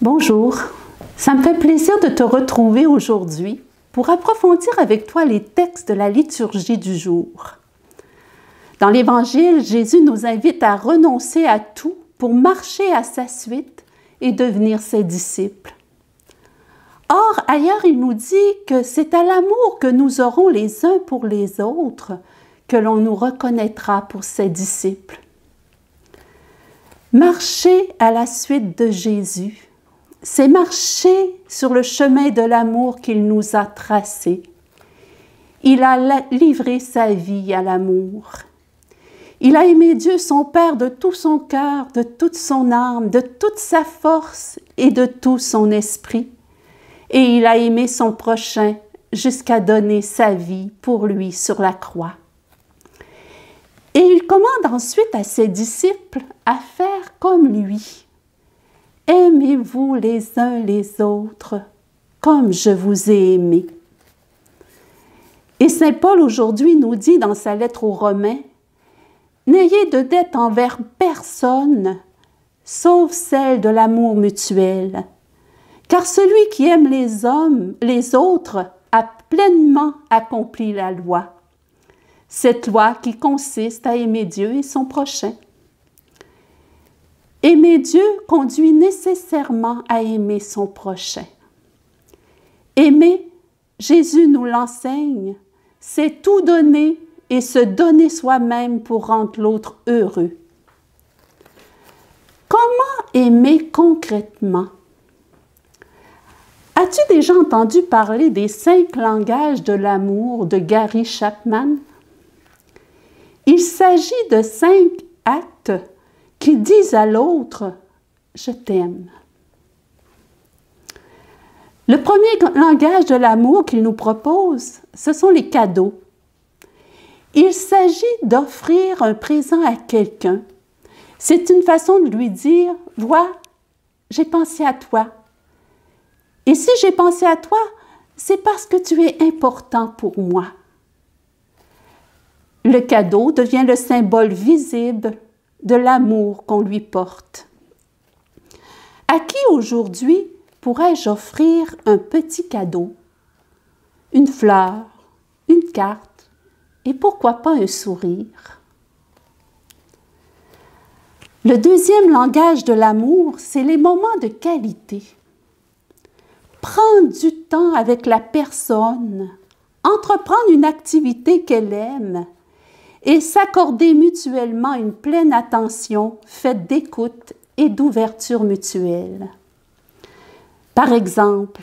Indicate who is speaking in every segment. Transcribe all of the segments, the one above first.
Speaker 1: Bonjour, ça me fait plaisir de te retrouver aujourd'hui pour approfondir avec toi les textes de la liturgie du jour. Dans l'Évangile, Jésus nous invite à renoncer à tout pour marcher à sa suite et devenir ses disciples. Or, ailleurs, il nous dit que c'est à l'amour que nous aurons les uns pour les autres que l'on nous reconnaîtra pour ses disciples. Marcher à la suite de Jésus, c'est marcher sur le chemin de l'amour qu'il nous a tracé. Il a livré sa vie à l'amour. Il a aimé Dieu, son Père, de tout son cœur, de toute son âme, de toute sa force et de tout son esprit. Et il a aimé son prochain jusqu'à donner sa vie pour lui sur la croix. Et il commande ensuite à ses disciples à faire comme lui. Aimez-vous les uns les autres comme je vous ai aimés. Et Saint Paul aujourd'hui nous dit dans sa lettre aux Romains, « N'ayez de dette envers personne, sauf celle de l'amour mutuel, car celui qui aime les autres, a pleinement accompli la loi. Cette loi qui consiste à aimer Dieu et son prochain. » Aimer Dieu conduit nécessairement à aimer son prochain. Aimer, Jésus nous l'enseigne, c'est tout donner et se donner soi-même pour rendre l'autre heureux. Comment aimer concrètement? As-tu déjà entendu parler des 5 langages de l'amour de Gary Chapman? Il s'agit de 5 actes qui disent à l'autre « Je t'aime ». Le premier langage de l'amour qu'il nous propose, ce sont les cadeaux. Il s'agit d'offrir un présent à quelqu'un. C'est une façon de lui dire « Vois, j'ai pensé à toi. Et si j'ai pensé à toi, c'est parce que tu es important pour moi. » Le cadeau devient le symbole visible de l'amour qu'on lui porte. À qui aujourd'hui pourrais-je offrir un petit cadeau? Une fleur, une carte et pourquoi pas un sourire? Le deuxième langage de l'amour, c'est les moments de qualité. Prendre du temps avec la personne, entreprendre une activité qu'elle aime, et s'accorder mutuellement une pleine attention faite d'écoute et d'ouverture mutuelle. Par exemple,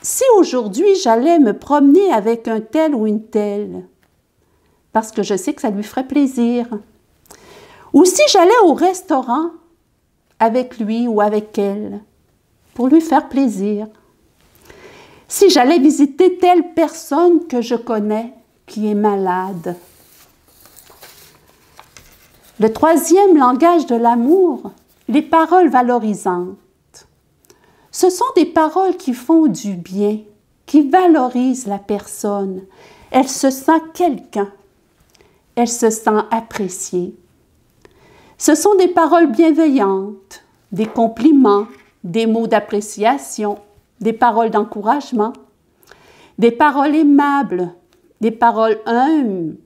Speaker 1: si aujourd'hui j'allais me promener avec un tel ou une telle, parce que je sais que ça lui ferait plaisir, ou si j'allais au restaurant avec lui ou avec elle, pour lui faire plaisir, si j'allais visiter telle personne que je connais qui est malade. Le troisième langage de l'amour, les paroles valorisantes. Ce sont des paroles qui font du bien, qui valorisent la personne. Elle se sent quelqu'un, elle se sent appréciée. Ce sont des paroles bienveillantes, des compliments, des mots d'appréciation, des paroles d'encouragement, des paroles aimables, des paroles humbles,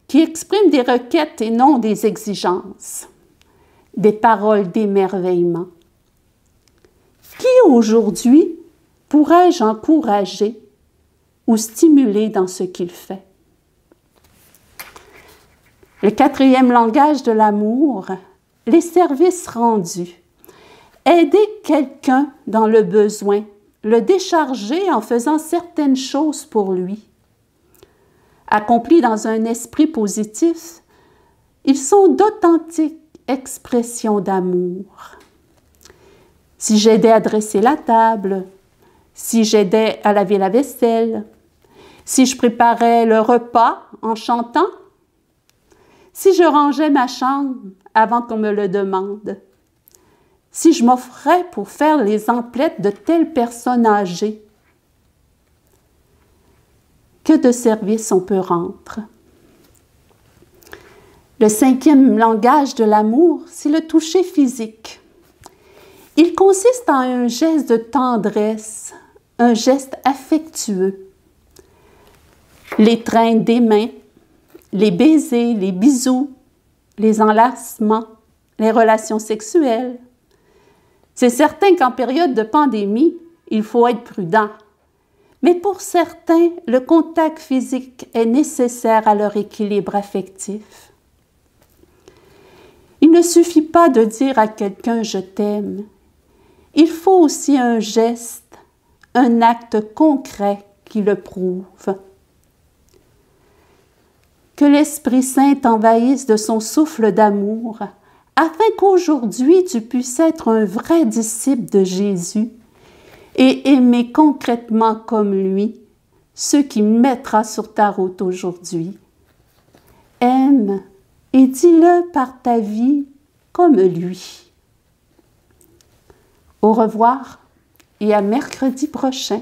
Speaker 1: qui expriment des requêtes et non des exigences, des paroles d'émerveillement. Qui aujourd'hui pourrais-je encourager ou stimuler dans ce qu'il fait? Le quatrième langage de l'amour, les services rendus. Aider quelqu'un dans le besoin, le décharger en faisant certaines choses pour lui. Accomplis dans un esprit positif, ils sont d'authentiques expressions d'amour. Si j'aidais à dresser la table, si j'aidais à laver la vaisselle, si je préparais le repas en chantant, si je rangeais ma chambre avant qu'on me le demande, si je m'offrais pour faire les emplettes de telle personne âgée, que de services on peut rendre. Le cinquième langage de l'amour, c'est le toucher physique. Il consiste en un geste de tendresse, un geste affectueux. L'étreinte des mains, les baisers, les bisous, les enlacements, les relations sexuelles. C'est certain qu'en période de pandémie, il faut être prudent. Mais pour certains, le contact physique est nécessaire à leur équilibre affectif. Il ne suffit pas de dire à quelqu'un « je t'aime ». Il faut aussi un geste, un acte concret qui le prouve. Que l'Esprit Saint t'envahisse de son souffle d'amour, afin qu'aujourd'hui tu puisses être un vrai disciple de Jésus et aimer concrètement comme lui ceux qui mettra sur ta route aujourd'hui. Aime et dis-le par ta vie comme lui. Au revoir et à mercredi prochain.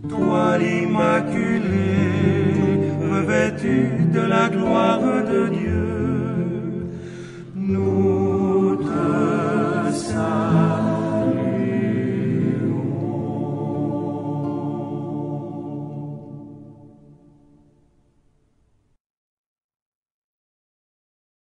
Speaker 2: Toi l'Immaculée, revêtue de la gloire